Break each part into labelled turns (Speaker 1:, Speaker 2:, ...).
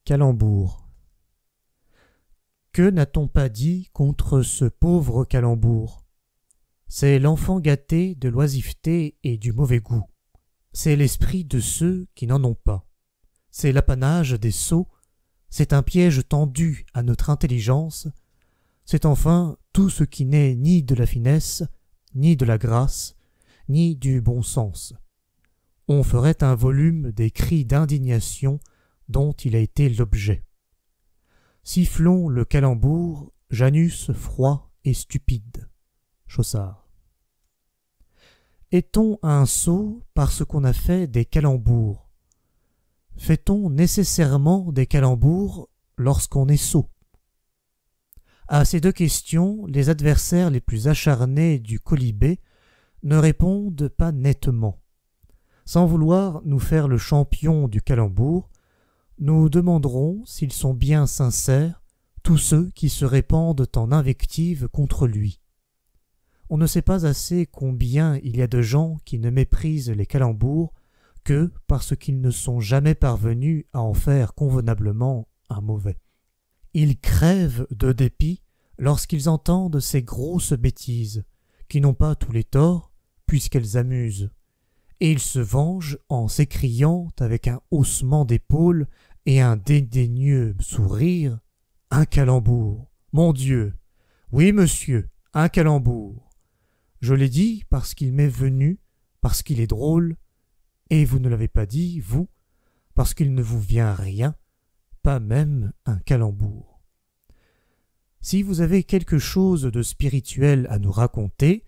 Speaker 1: Calembour. Que n'a-t-on pas dit contre ce pauvre Calembour? C'est l'enfant gâté de l'oisiveté et du mauvais goût. C'est l'esprit de ceux qui n'en ont pas. C'est l'apanage des sots. C'est un piège tendu à notre intelligence. C'est enfin tout ce qui n'est ni de la finesse, ni de la grâce, ni du bon sens. On ferait un volume des cris d'indignation dont il a été l'objet. Sifflons le calembour, Janus froid et stupide. Chaussard. Est-on un sot parce qu'on a fait des calembours? Fait-on nécessairement des calembours lorsqu'on est sot? À ces deux questions, les adversaires les plus acharnés du quolibet ne répondent pas nettement. Sans vouloir nous faire le champion du calembour, nous demanderons s'ils sont bien sincères, tous ceux qui se répandent en invectives contre lui. On ne sait pas assez combien il y a de gens qui ne méprisent les calembours que parce qu'ils ne sont jamais parvenus à en faire convenablement un mauvais. Ils crèvent de dépit lorsqu'ils entendent ces grosses bêtises, qui n'ont pas tous les torts, puisqu'elles amusent, et ils se vengent en s'écriant avec un haussement d'épaules et un dédaigneux sourire « Un calembour, mon Dieu! Oui, monsieur, un calembour! Je l'ai dit parce qu'il m'est venu, parce qu'il est drôle, et vous ne l'avez pas dit, vous, parce qu'il ne vous vient rien, pas même un calembour. Si vous avez quelque chose de spirituel à nous raconter,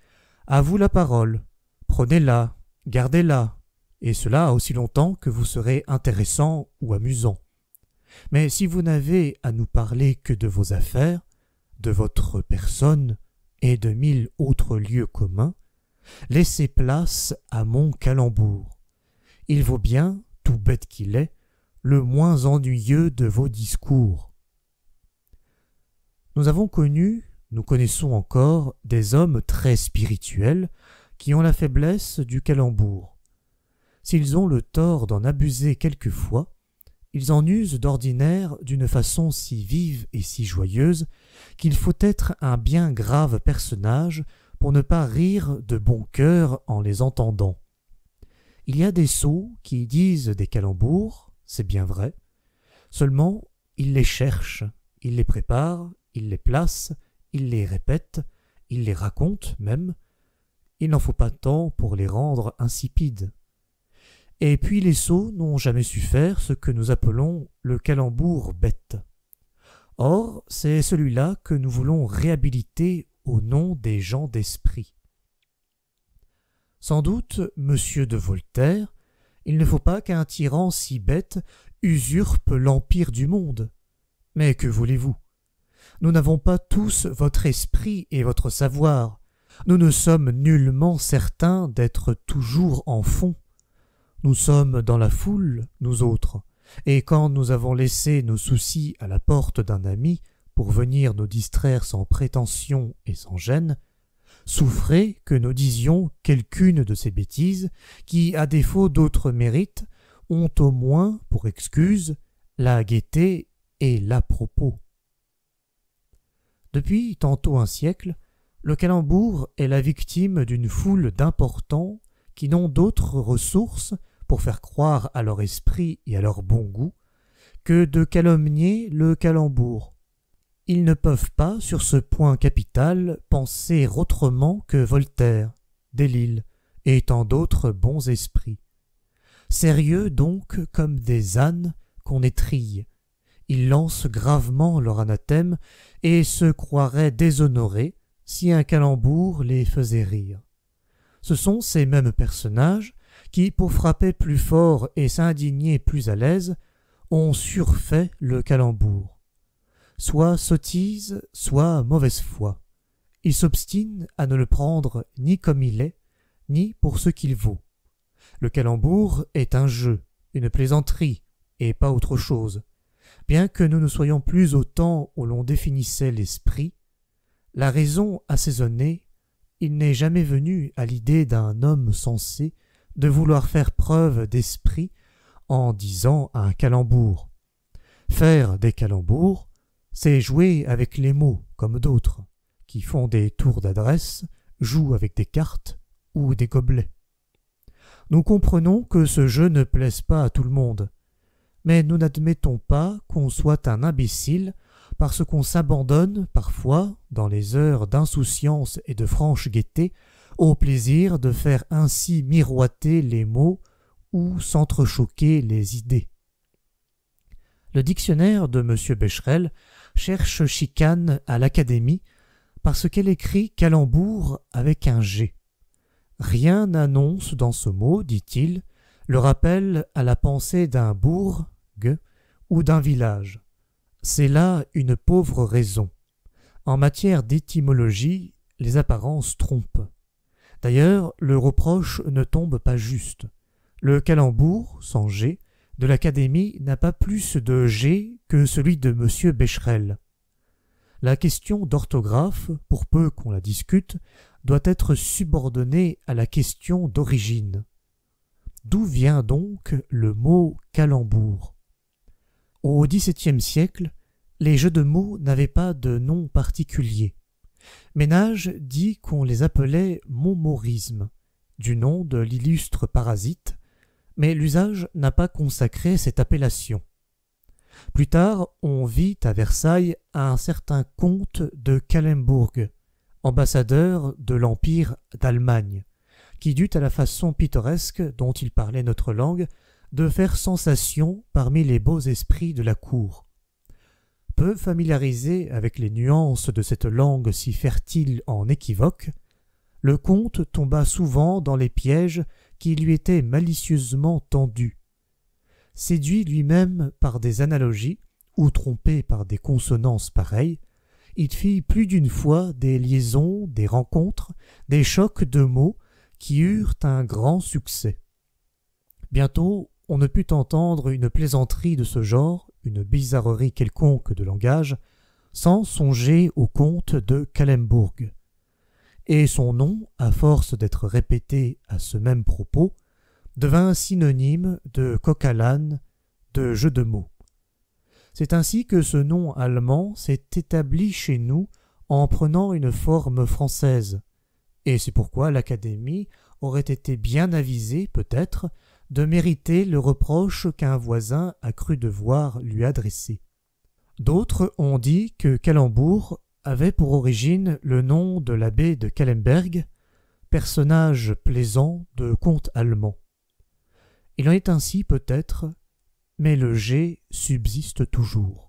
Speaker 1: à vous la parole, prenez-la, gardez-la, et cela aussi longtemps que vous serez intéressant ou amusant. Mais si vous n'avez à nous parler que de vos affaires, de votre personne et de 1000 autres lieux communs, laissez place à mon calembour. Il vaut bien, tout bête qu'il est, le moins ennuyeux de vos discours. Nous avons connu, nous connaissons encore, des hommes très spirituels qui ont la faiblesse du calembour. S'ils ont le tort d'en abuser quelquefois, ils en usent d'ordinaire d'une façon si vive et si joyeuse qu'il faut être un bien grave personnage pour ne pas rire de bon cœur en les entendant. Il y a des sots qui disent des calembours, c'est bien vrai, seulement ils les cherchent, ils les préparent, ils les placent, ils les répètent, ils les racontent même. Il n'en faut pas tant pour les rendre insipides. Et puis les sots n'ont jamais su faire ce que nous appelons le calembour bête. Or, c'est celui-là que nous voulons réhabiliter au nom des gens d'esprit. Sans doute, monsieur de Voltaire, il ne faut pas qu'un tyran si bête usurpe l'empire du monde. Mais que voulez-vous? Nous n'avons pas tous votre esprit et votre savoir. Nous ne sommes nullement certains d'être toujours en fond. Nous sommes dans la foule, nous autres, et quand nous avons laissé nos soucis à la porte d'un ami pour venir nous distraire sans prétention et sans gêne, souffrez que nous disions quelqu'une de ces bêtises qui, à défaut d'autres mérites, ont au moins pour excuse la gaieté et l'à-propos. Depuis tantôt un siècle, le calembour est la victime d'une foule d'importants qui n'ont d'autres ressources pour faire croire à leur esprit et à leur bon goût que de calomnier le calembour. Ils ne peuvent pas, sur ce point capital, penser autrement que Voltaire, Delille et tant d'autres bons esprits. Sérieux donc comme des ânes qu'on étrille, ils lancent gravement leur anathème et se croiraient déshonorés si un calembour les faisait rire. Ce sont ces mêmes personnages qui, pour frapper plus fort et s'indigner plus à l'aise, ont surfait le calembour. Soit sottise, soit mauvaise foi. Ils s'obstinent à ne le prendre ni comme il est, ni pour ce qu'il vaut. Le calembour est un jeu, une plaisanterie, et pas autre chose. Bien que nous ne soyons plus au temps où l'on définissait l'esprit, la raison assaisonnée, il n'est jamais venu à l'idée d'un homme sensé de vouloir faire preuve d'esprit en disant un calembour. Faire des calembours, c'est jouer avec les mots comme d'autres, qui font des tours d'adresse, jouent avec des cartes ou des gobelets. Nous comprenons que ce jeu ne plaise pas à tout le monde, mais nous n'admettons pas qu'on soit un imbécile parce qu'on s'abandonne parfois, dans les heures d'insouciance et de franche gaieté, au plaisir de faire ainsi miroiter les mots ou s'entrechoquer les idées. Le dictionnaire de M. Becherel cherche chicane à l'Académie parce qu'elle écrit calembour avec un G. Rien n'annonce dans ce mot, dit-il, le rappel à la pensée d'un bourg ou d'un village. C'est là une pauvre raison. En matière d'étymologie, les apparences trompent. D'ailleurs, le reproche ne tombe pas juste. Le calembour, sans G, de l'Académie n'a pas plus de G que celui de M. Becherel. La question d'orthographe, pour peu qu'on la discute, doit être subordonnée à la question d'origine. D'où vient donc le mot calembour? Au XVIIe siècle, les jeux de mots n'avaient pas de nom particulier. Ménage dit qu'on les appelait montmorismes, du nom de l'illustre parasite, mais l'usage n'a pas consacré cette appellation. Plus tard, on vit à Versailles un certain comte de Calembourg, ambassadeur de l'Empire d'Allemagne, qui dut à la façon pittoresque dont il parlait notre langue de faire sensation parmi les beaux esprits de la cour. Peu familiarisé avec les nuances de cette langue si fertile en équivoques, le comte tomba souvent dans les pièges qui lui étaient malicieusement tendus. Séduit lui-même par des analogies, ou trompé par des consonances pareilles, il fit plus d'une fois des liaisons, des rencontres, des chocs de mots qui eurent un grand succès. Bientôt, on ne put entendre une plaisanterie de ce genre, une bizarrerie quelconque de langage, sans songer au comte de Calembourg. Et son nom, à force d'être répété à ce même propos, devint synonyme de coq-à-l'âne, de jeu de mots. C'est ainsi que ce nom allemand s'est établi chez nous en prenant une forme française, et c'est pourquoi l'Académie aurait été bien avisée, peut-être, de mériter le reproche qu'un voisin a cru devoir lui adresser. D'autres ont dit que calembour avait pour origine le nom de l'abbé de Calemberg, personnage plaisant de conte allemand. Il en est ainsi peut-être, mais le G subsiste toujours.